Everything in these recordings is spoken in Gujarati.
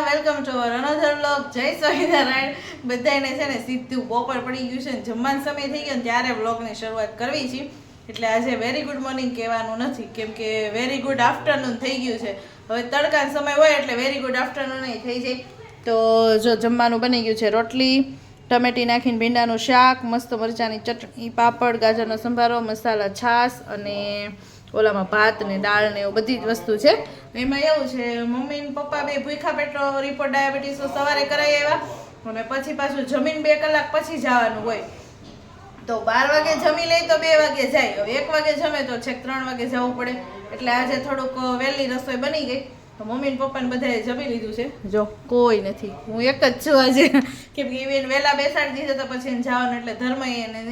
Welcome to our another vlog. જય સ્વામિનારાયણ. બધાને છે ને સીધું બપોર પડી ગયું છે ને જમવાનો સમય થઈ ગયો ને ત્યારે વ્લોગની શરૂઆત કરવી છે. એટલે આજે વેરી ગુડ મોર્નિંગ કહેવાનું નથી, કેમ કે વેરી ગુડ આફ્ટરનૂન થઈ ગયું છે. હવે તડકાનો સમય હોય એટલે વેરી ગુડ આફ્ટરનૂન થઈ જાય. તો જો જમવાનું બની ગયું છે, રોટલી, ટમેટી નાખીને ભીંડાનું શાક, મસ્ત મરચાંની ચટણી, પાપડ, ગાજરનો સંભારો, મસાલા છાશ અને ઓલામાં ભાત ને દાળ ને એવું બધી જ વસ્તુ છે. એમાં એવું છે, મમ્મી ને પપ્પા બે ભૂખા પેટનો રિપોર્ટ ડાયાબિટીસનો સવારે કરાવી આવ્યા અને પછી પાછું જમીન 2 કલાક પછી જવાનું હોય. તો 12 વાગે જમી લઈ તો 2 વાગે જાય. હવે 1 વાગે જમે તો છેક 3 વાગે જવું પડે. એટલે આજે થોડુંક વહેલી રસોઈ બની ગઈ. તો મમ્મી ને પપ્પાને બધાએ જમી લીધું છે. જો કોઈ નથી, હું એક જ છું આજે, કેમ કે એને વહેલા બેસાડી દીધા તો પછી એને જવાનું એટલે ધર્મ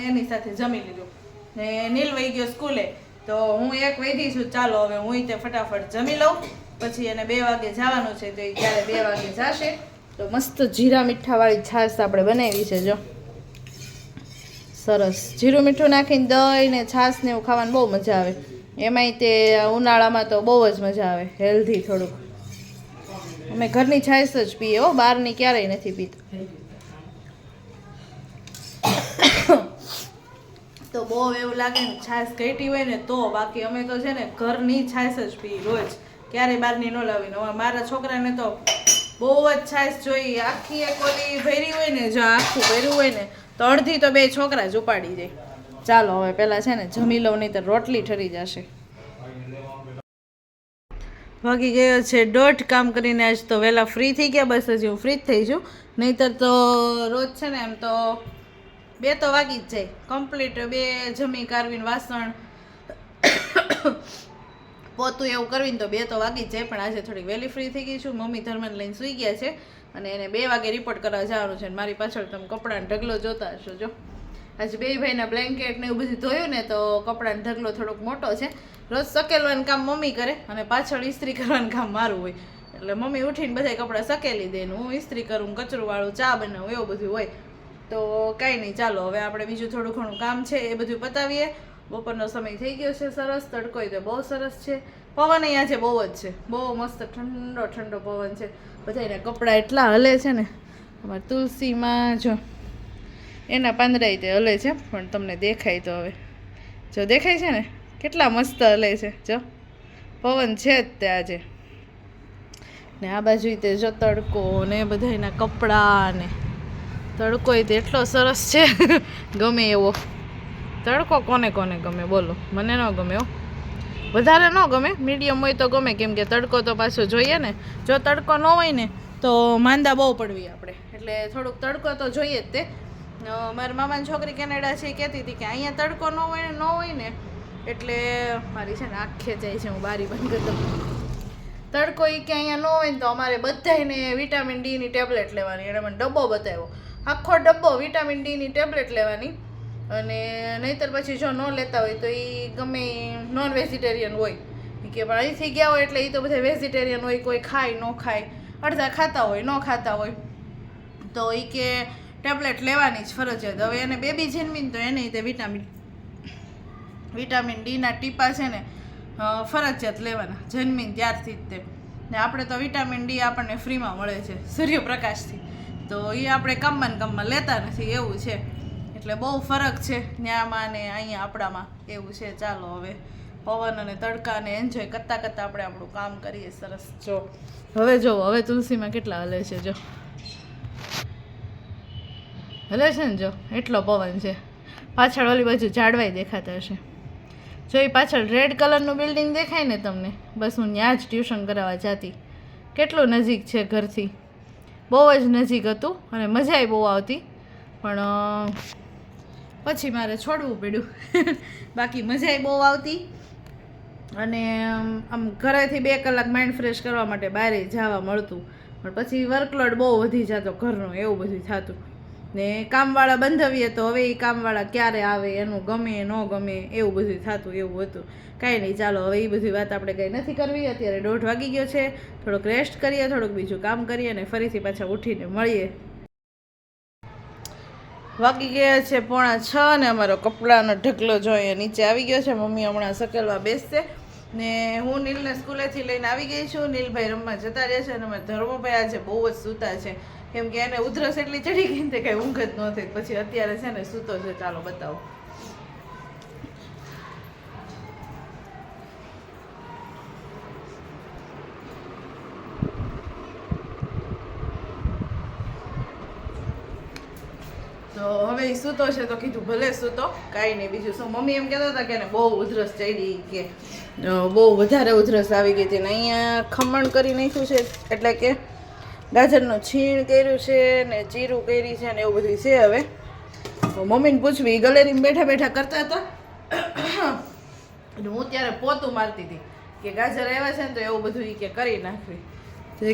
એની સાથે જમી લીધું ને નીલ વહી ગયો સ્કૂલે. તો હું એક વૈધી છું. ચાલો હવે હું તે ફટાફટ જમી લઉં, પછી એને 2 વાગે જવાનું છે. તો એ ત્યારે 2 વાગે જશે. તો મસ્ત જીરા મીઠાવાળી છાશ આપણે બનાવી છે. જો સરસ જીરું મીઠું નાખીને દહીં ને છાશ ને એવું ખાવાની બહુ મજા આવે. એમાંય તે ઉનાળામાં તો બહુ જ મજા આવે, હેલ્ધી થોડુંક. અમે ઘરની છાશ જ પીએ હો, બહારની ક્યારેય નથી પીતા. તો બહુ એવું લાગે ને છાશ ઘટી હોય ને તો, બાકી અમે તો છે ને ઘરની છાશ જ પી રોજ, ક્યારેય બહારની ન લાવીને. મારા છોકરાને તો બહુ જ છાશ જોઈએ. આખી એક ઓલી ભરી હોય ને, જો આખું ભર્યું હોય ને તો અડધી તો 2 છોકરા જ ઉપાડી જાય. ચાલો હવે પહેલાં છે ને જમી લઉં, નહીં તો રોટલી ઠરી જશે. વાગી ગયો છે 1:30. કામ કરીને આજ તો વહેલા ફ્રી થઈ ગયા. બસ હજી હું ફ્રી જ થઈ છું, નહીંતર તો રોજ છે ને એમ તો 2 તો વાગી જ જાય કમ્પ્લીટ. 2 જમી કારવીને વાસણ પોતું એવું કરવીને તો 2 તો વાગી જ જાય. પણ આજે થોડી વહેલી ફ્રી થઈ ગઈ છું. મમ્મી ધર્મને લઈને સૂઈ ગયા છે અને એને 2 વાગે રિપોર્ટ કરવા જવાનું છે. મારી પાછળ તમે કપડાનો ઢગલો જોતા હશો. જો આજે 2 ભાઈના બ્લેન્કેટ ને એવું બધું ધોયું ને તો કપડાનો ઢગલો થોડોક મોટો છે. રોજ સકેલવાનું કામ મમ્મી કરે અને પાછળ ઇસ્ત્રી કરવાનું કામ મારું હોય. એટલે મમ્મી ઉઠીને બધા કપડાં સકેલી દે ને હું ઇસ્ત્રી કરું, કચરું વાળું, ચા બનાવું, એવું બધું હોય. તો કાંઈ નહીં, ચાલો હવે આપણે બીજું થોડું ઘણું કામ છે એ બધું પતાવીએ. બપોરનો સમય થઈ ગયો છે. સરસ તડકો તો બહુ સરસ છે. પવન અહીંયા છે બહુ જ છે, બહુ મસ્ત ઠંડો ઠંડો પવન છે. બધાના કપડાં એટલા હલે છે ને. અમારા તુલસીમાં જો એના પાંદડાય તે હલે છે, પણ તમને દેખાય તો હવે જો દેખાય છે ને કેટલા મસ્ત હલે છે. જો પવન છે જ તે આજે. ને આ બાજુ તે જો તડકો ને બધાના કપડાં ને તડકો તે એટલો સરસ છે ગમે એવો. તડકો કોને કોને ગમે બોલો? મને ન ગમે હો, વધારે ન ગમે, મીડિયમ હોય તો ગમે. કેમ કે તડકો તો પાછો જોઈએ ને. જો તડકો ન હોય ને તો માંદા બહુ પડવી આપણે, એટલે થોડુંક તડકો તો જોઈએ જ તે. મારા મામાની છોકરી કેનેડા છે, એ કહેતી હતી કે અહીંયા તડકો ન હોય ને એટલે મારી છે ને આંખ ખેંચાય છે, હું બારી બંધ કરી દઉં. તડકો એ કે અહીંયા ન હોય ને તો અમારે બધાને વિટામિન ડીની ટેબ્લેટ લેવાની. એને મને ડબ્બો બતાવ્યો, આખો ડબ્બો વિટામિન ડીની ટેબ્લેટ લેવાની. અને નહીંતર પછી જો ન લેતા હોય તો એ ગમે નોન વેજીટેરિયન હોય કે, પણ અહીંથી ગયા હોય એટલે એ તો બધા વેજીટેરિયન હોય. કોઈ ખાય ન ખાય, અડધા ખાતા હોય ન ખાતા હોય, તો એ કે ટેબ્લેટ લેવાની જ ફરજિયાત. હવે એને બેબી જન્મીને તો એને તે વિટામિન ડીના ટીપા છે ને ફરજિયાત લેવાના જન્મીને ત્યારથી જ તે. ને આપણે તો વિટામિન ડી આપણને ફ્રીમાં મળે છે સૂર્યપ્રકાશથી, તો એ આપણે કામમાં લેતા નથી, એવું છે. એટલે બહુ ફરક છે ત્યાંમાં ને અહીંયા આપણામાં, એવું છે. ચાલો હવે પવન અને તડકાને એન્જોય કરતાં કરતાં આપણે આપણું કામ કરીએ. સરસ. હવે તુલસીમાં કેટલા હલે છે. જો હલે છે ને, જો એટલો પવન છે. પાછળ ઓલી બાજુ ઝાડવાય દેખાતા હશે. જો એ પાછળ રેડ કલરનું બિલ્ડિંગ દેખાય ને તમને, બસ હું ત્યાં જ ટ્યુશન કરાવવા જતી. કેટલું નજીક છે ઘરથી, બહુ જ નજીક હતું અને મજાય બહુ આવતી. પણ પછી મારે છોડવું પડ્યું બાકી મજાય બહુ આવતી. અને આમ ઘરેથી 2 કલાક માઇન્ડ ફ્રેશ કરવા માટે બહાર જવા મળતું, પણ પછી વર્કલોડ બહુ વધી જતો ઘરનો, એવું બધું થતું. ને કામવાળા બંધાવીએ તો હવે એ કામવાળા ક્યારે આવે, એનું ગમે ન ગમે, એવું બધું થતું, એવું હતું. કાંઈ નહીં, ચાલો હવે એ બધી વાત આપણે કંઈ નથી કરવી. અત્યારે 1:30 વાગી ગયો છે. થોડોક રેસ્ટ કરીએ, થોડુંક બીજું કામ કરીએ અને ફરીથી પાછા ઉઠીને મળીએ. વાગી ગયા છે 5:45 અને અમારો કપડાનો ઢગલો જો અહીંયા નીચે આવી ગયો છે. મમ્મી હમણાં સકેલવા બેસશે ને હું નીલને સ્કૂલેથી લઈને આવી ગઈ છું. નીલભાઈ રમવા જતા રહે છે અને અમે ધર્મભાઈ આજે બહુ જ સૂતા છે, કેમ કે એને ઉધરસ એટલી ચડી ગઈ ને કઈ ઊંઘ જ ન થઈ. પછી અત્યારે છે ને સૂતો છે. ચાલો બતાવો. તો હવે ઈ સૂતો છે તો કીધું ભલે સૂતો, કાંઈ નહીં. બીજું શું, મમ્મી એમ કહેતા હતા કે એને બહુ ઉધરસ ચડી, કે બહુ વધારે ઉધરસ આવી ગઈ હતી. ને અહીંયા ખમણ કરી નાખ્યું છે, એટલે કે ગાજરનું છીણ કર્યું છે ને જીરું કરી છે ને એવું બધું છે. હવે મમ્મીને પૂછવી, ગલેરીમાં બેઠા બેઠા કરતા હતા અને હું ત્યારે પોતું મારતી હતી કે ગાજર આવ્યા છે ને તો એવું બધું ઈ કે કરી નાખવી.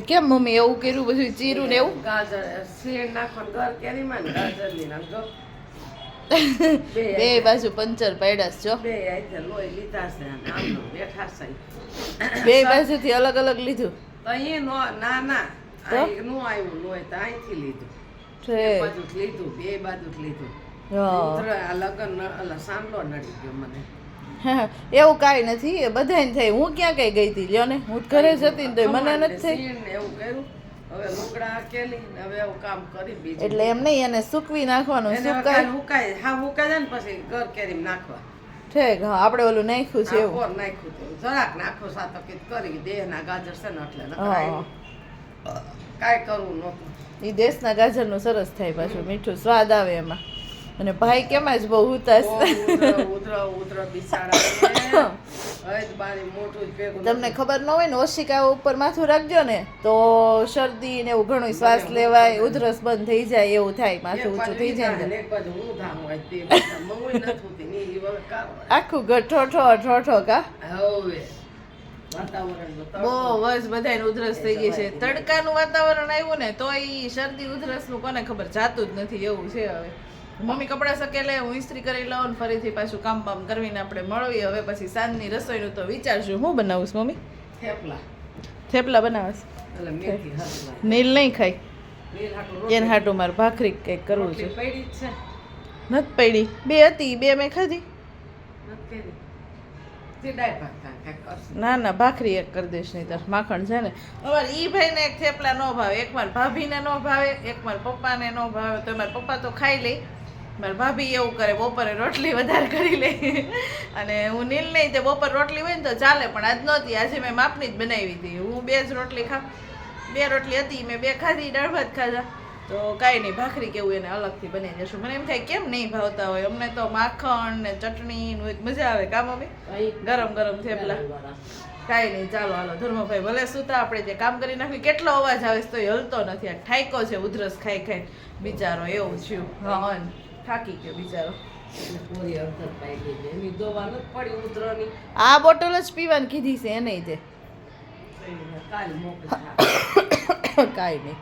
કેમ મમ્મી એવું કર્યું બધું જીરું ને એવું? ગાજર શેર નાખો ઘર કેરીમાં ને ગાજરની નાખજો. બે બાજુ પંચર પાડ્યા છો. બે આઈથે લોહી લીધા છે અને આમનો બેઠા છે. બે બાજુથી અલગ અલગ લીધું? તો અહીં નો ના ના અહીં નો આવ્યું લોહી તો અહીંથી લીધું. બે બાજુ લીધું, બે બાજુ લીધું. આ લગન સાંભળો નડી ગયો મને. એવું કાંઈ નથી, એ બધાને થાય. હું ક્યાં કઈ ગઈ હતી લ્યો ને, હું ઘરે જ હતી ને તો મને નથી થઈ. એવું કર્યું. હવે લુગડા કેલી હવે એવું કામ કરી બીજું. એટલે એમ નહીં, એને સૂકવી નાખવાનું. સુકાય હુકાય, હા હુકાય જાય ને પછી ઘર કેરી નાખવા. ઠીક. હા, આપણે ઓલું નાખ્યું છે એવું. નાખ્યું છે જરાક નાખો સાતો કે કરી દેહના ગાજર છે ને એટલે કાંઈ કરવું નહોતું. એ દેશના ગાજરનું સરસ થાય, પાછું મીઠું સ્વાદ આવે એમાં. અને ભાઈ કેમ જ બહુ ઉતાસ. તમને ખબર ન હોય ને, ઓશિકા ઉપર માથું રાખજો ને તો શરદી ને એવું ઘણું શ્વાસ લેવાય, ઉધરસ બંધ થઈ જાય એવું થાય, માથું ઊંચું થઈ જાય ને આખું ઘર ઠોઠો ઠોઠો. કા બહુ વર્ષ બધાને ઉધરસ થઈ ગઈ છે. તડકાનું વાતાવરણ આવ્યું ને તો ઈ શરદી ઉધરસ નું કોને ખબર, જાતું જ નથી એવું છે. હવે મમ્મી કપડાં સકેલે, હું ઇસ્ત્રી કરી લઉં ને ફરીથી પાછું કામ બામ કરવીને આપણે મળીએ. હવે પછી સાંજની રસોઈનું તો વિચારશું. હું બનાવું મમ્મી? થેપલા બનાવશ. નીલ નહીં ખાય એને હાટું મારે ભાખરી કંઈક કરવું છે. નથી પડી, બે હતી, બે મેં ખાધી. ના ના, ભાખરી એક કરી દઈશ, નહીં તાર માખણ છે ને. અમારે ઈ ભાઈને એક થેપલા ન ભાવે, એક મારા ભાભીને ન ભાવે, એક મારા પપ્પાને ન ભાવે. તો મારા પપ્પા તો ખાઈ લે, મારા ભાભી એવું કરે, બપોરે રોટલી વધારે કરી લે. અને હું નીલ નહીં, તે બપોર રોટલી હોય ને તો ચાલે, પણ આજ નહોતી. આજે મેં માપની જ બનાવી હતી. હું બે જ રોટલી બે રોટલી હતી, મેં બે ખાધી, દાળ ભાત ખાધા. તો કાંઈ નહીં, ભાખરી કેવું એને અલગથી બનાવી દઈશું. મને એમ થાય કેમ નહીં ભાવતા હોય, અમને તો માખણ ને ચટણી નું મજા આવે. કામ અમે ગરમ ગરમ થેપલા. કાંઈ નહીં, ચાલો હાલો. ધર્મભાઈ ભલે સુતા, આપણે જે કામ કરી નાખ્યું. કેટલો અવાજ આવે તો એ હલતો નથી. આ ઠાઈકો છે ઉધરસ ખાઈ ખાઈ બિચારો, એવું થયું. હા, થાકી ગયો બિચારો. આ બોટલ જ પીવાની કીધી છે એને. તે કાંઈ નહીં,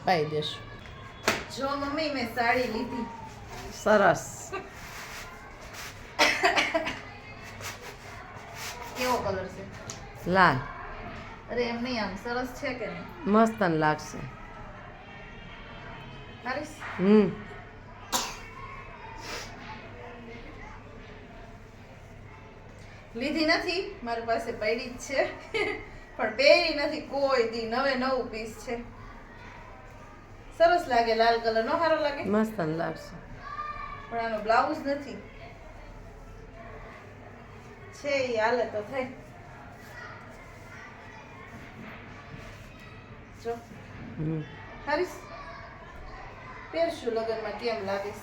પાઈ દેશું. જો મમ્મી, મેં સાડી લીધી. સરસ. કેવો કલર છે? લાલ. અરે એમ નહીં, આમ સરસ છે કે નહીં? મસ્ત લાગશે. હારીસ? લીધી નથી, મારી પાસે પડી જ છે પણ પહેરી નથી કોઈ દી. નવે નવું પીસ છે. સરસ લાગે, લાલ કલર નો સારો લાગે? મસ્ત લાગશે. પણ આનો બ્લાઉઝ નથી છે, ઈ હાલે તો થાય. જો હારીસ, પહેરશું લગનમાં, કેમ લાગીશ?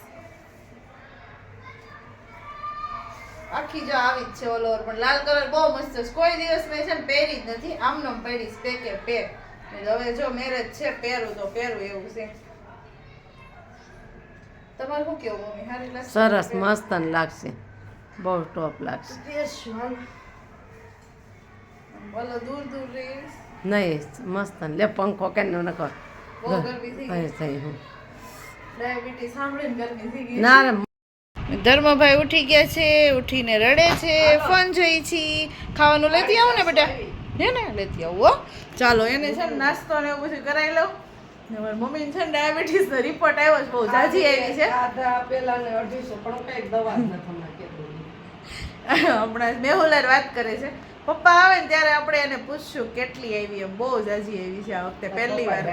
આખી જો આવી જ છે ઓલ ઓવર, પણ લાલ કલર બહુ મસ્ત છે. કોઈ દિવસ મેં છે ને પહેરી જ નથી, આમનો પહેરીશ પેકે પેક. હવે જો મેરેજ છે, પહેરું તો પહેરું એવું છે. તમારે શું કેવું મમ્મી, સારી લાગશે? સરસ, મસ્ત લાગશે, બહુ ટોપ લાગશે. પહેરશું હાલ. બોલો, દૂર દૂર રહીશ નહીં, મસ્ત લે. પંખો કેમ ન કર, બહુ ગરમી થઈ ગઈ. ડાયાબિટીસ સાંભળીને ગરમી થઈ ગઈ. ના ધર્મભાઈ ઉઠી ગયા છે, ઉઠીને રડે છે, ફોન જોઈ છે. ખાવાનું લેતી આવું ને બેટા, હે ને લેતી આવું. હો ચાલો, એને છે ને નાસ્તો ને એવું બધું કરાવી લઉં. મારી મમ્મીને છે ને ડાયાબિટીસ નો રિપોર્ટ આવ્યો છે, બહુ જાજી આવી છે. પેલા ને 250 પણ કઈ દવા નથી. હમણાં મેહુલર વાત કરે છે, પપ્પા આવે ને ત્યારે આપણે એને પૂછશું કેટલી આવી એમ. બહુ જાજી આવી છે આ વખતે પહેલી વાર.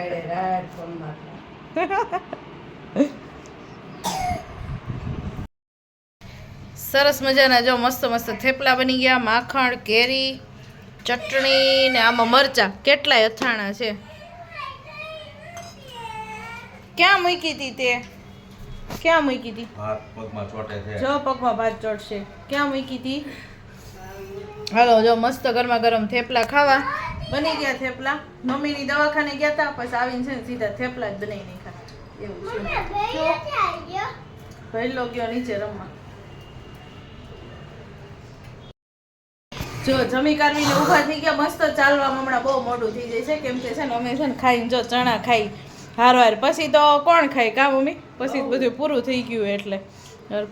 સરસ મજાના જો મસ્ત મસ્ત થેપલા બની ગયા. માખણ, કેરી, ચટણી ને આમાં મરચા કેટલાય અથાણા છે. ક્યાં મૂકી હતી તે? ક્યાં મૂકી હતી? પગમાં ચોટે છે. જો પગમાં ભાત ચોટશે. ક્યાં મૂકી હતી? હાલો જો મસ્ત ગરમા ગરમ થેપલા ખાવા. બની ગયા થેપલા. મમ્મીની દવાખાને ગયા હતા પછી આવીને છે ને સીધા થેપલા જ બનાવી નાખ્યા. એવું છે. પહેલો ગયો નીચે રમવા. જો જમી કાઢવીને ઊભા થઈ ગયા. મસ્ત ચાલવામાં હમણાં બહુ મોડું થઈ જાય છે કેમ કે છે ને અમે છે ને ખાઈને જો ચણા ખાઈ હારવાર પછી તો કોણ ખાય કા મમ્મી? પછી બધું પૂરું થઈ ગયું એટલે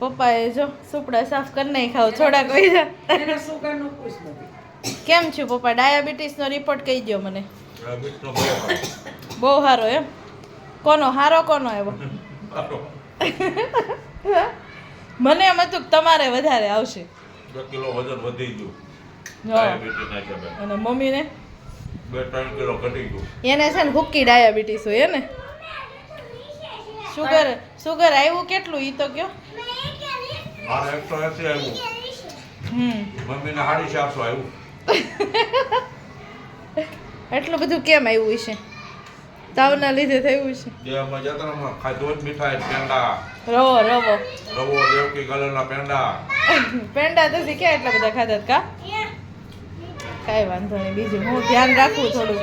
પપ્પાએ જો સુપડા સાફ કરી નાખ્યા. થોડાક વૈજા કેમ છું પપ્પા? ડાયાબિટીસનો રિપોર્ટ કહી દો મને. બહુ સારો એમ? કોનો હારો કોનો આવ્યો? મને એમ હતું કે તમારે વધારે આવશે. 2 કિલો વજન વધી ગયું. અને મમ્મીને 2-3 કિલો ઘટી ગયું. એને છે ને હુક્કી ડાયાબિટીસ હોય ને. સુગર આવ્યું કેટલું ઈ તો કયો? મારે 180 આવ્યું. મમ્મીને 450 આવ્યું. એટલું બધું કેમ આવ્યું છે? તાવના લીધે થયું છે? જે અમે જતરામાં ખાધું જ મીઠાઈ પેંડા રવો દેવકી કલરના પેંડા. પેંડા તો ક્યાં એટલા બધા ખાધા કા? કાંઈ વાંધો નહીં. બીજું હું ધ્યાન રાખવું થોડું.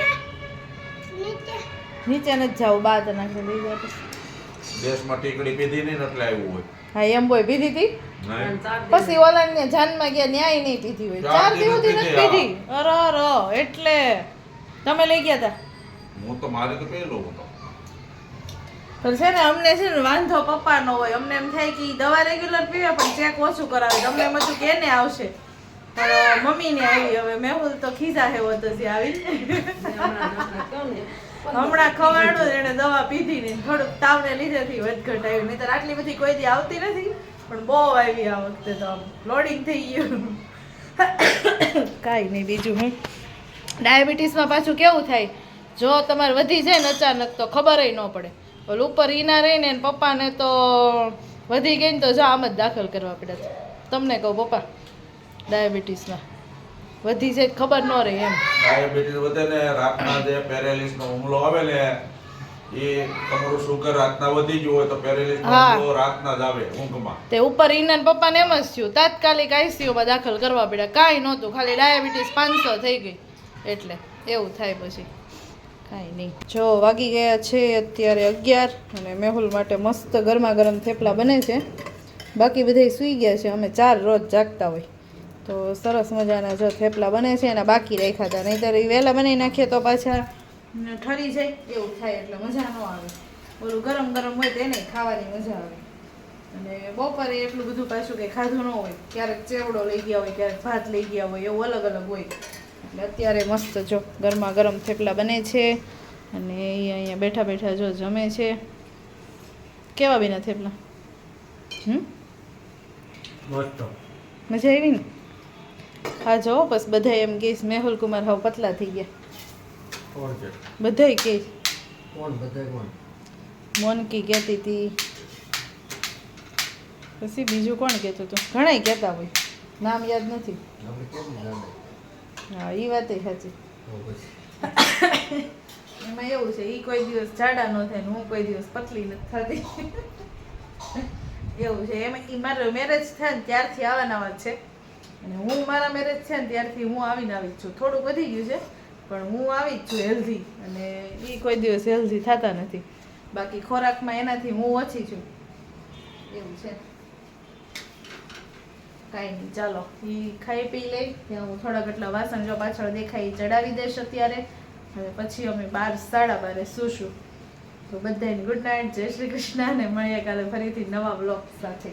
નીચે નથી જાવું બા તો નાખી દીધા. દેશમાં ટીકડી પીધી નહીં એટલે આવ્યું હોય. હા એમ બોય પીધી હતી. પછી ઓલાને જાનમાં ગયા ન્યાય નહીં પીધી હોય. 4 દિવસથી નથી પીધી. અરે એટલે તમે લઈ ગયા હતા? હું તો મારે તો પેલો હતો. પણ છે ને અમને છે ને વાંધો પપ્પાનો હોય. અમને એમ થાય કે દવા રેગ્યુલર પીવે પણ ચેક ઓછું કરાવે. અમને એમ હતું કે એને આવશે પણ મમ્મીને આવી. હવે મેહુલ તો ખીજા હેવો તો આવી હમણાં ખવાડું એને દવા પીધી ને થોડુંક તાવને લીધેથી વધઘટ આવ્યું. નહીં તો આટલી બધી કોઈ દી આવતી નથી પણ બહુ આવી આ વખતે તો લોડિંગ થઈ ગયું. કાંઈ નહીં. બીજું હું ડાયાબિટીસમાં પાછું કેવું થાય જો તમારે વધી જાય ને અચાનક તો ખબર ન પડે. ઓલું ઉપર ઈના રહીને ને પપ્પાને તો વધી ગઈ ને તો જો આમ જ દાખલ કરવા પડ્યા. તમને કહું પપ્પા ડાયાબિટીસમાં વધી જાય ખબર ન રહે એમ. ડાયાબિટીસ વધે ને રાતના જે પેરેલિસનો હુમલો આવે ને એ તમારું શુગર રાતના વધી ગયું હોય તો પેરેલિસનો હુમલો રાતના જ આવે ઊંઘમાં. તે ઉપર ઈના ને પપ્પાને એમ જ થયું. તાત્કાલિક આઈસીયુમાં દાખલ કરવા પડ્યા. કાંઈ નહોતું ખાલી ડાયાબિટીસ 500 થઈ ગઈ એટલે એવું થાય પછી. કાંઈ નહીં. જો વાગી ગયા છે અત્યારે 11 અને મેહુલ માટે મસ્ત ગરમા ગરમ થેપલા બને છે. બાકી બધા સૂઈ ગયા છે. અમે 4 રોજ જાગતા હોય તો સરસ મજાના જો થેપલા બને છે એના બાકી રાખ્યા હતા. નહીંતર એ વહેલા બનાવી નાખીએ તો પાછા ઠરી જાય એવું થાય એટલે મજા ન આવે. ઓલું ગરમ ગરમ હોય તો એને ખાવાની મજા આવે. અને બપોરે એટલું બધું પાછું કંઈ ખાધું ન હોય. ક્યારેક ચેવડો લઈ ગયા હોય ક્યારેક ભાત લઈ ગયા હોય એવું અલગ અલગ હોય. એટલે અત્યારે મસ્ત જો ગરમા ગરમ થેપલા બને છે અને એ અહીંયા બેઠા બેઠા જો જમે છે. કેવા બીના થેપલા? મજા આવી ને? હા જો બસ બધા એમ કહીશ મેહુલ કુમાર હાવ પતલા થઈ ગયા. બધા કહીશ. મોનકી કહેતી હતી પછી બીજું કોણ કહેતું હતું? ઘણાય કહેતા હોય નામ યાદ નથી. હા એ વાત સાચી. એમાં એવું છે એ કોઈ દિવસ જાડા ન થાય ને હું કોઈ દિવસ પતલી નથી થતી એવું છે. એમાં એ મારો મેરેજ થાય ને ત્યારથી આવવાના વાત છે અને હું મારા મેરેજ છે ને ત્યારથી હું આવીને આવી જ છું. થોડું વધી ગયું છે પણ હું આવી જ છું હેલ્ધી અને એ કોઈ દિવસ હેલ્ધી થતા નથી. બાકી ખોરાકમાં એનાથી હું ઓછી છું એવું છે. કાંઈ નહીં ચાલો એ ખાઈ પી લઈ ત્યાં હું થોડા કેટલા વાસણ જો પાછળ દેખાય ચડાવી દઈશ અત્યારે. હવે પછી અમે 12-12:30 સૂશું. તો બધાને ગુડ નાઇટ, જય શ્રી કૃષ્ણ અને મળીએ કાલે ફરીથી નવા બ્લોગ સાથે.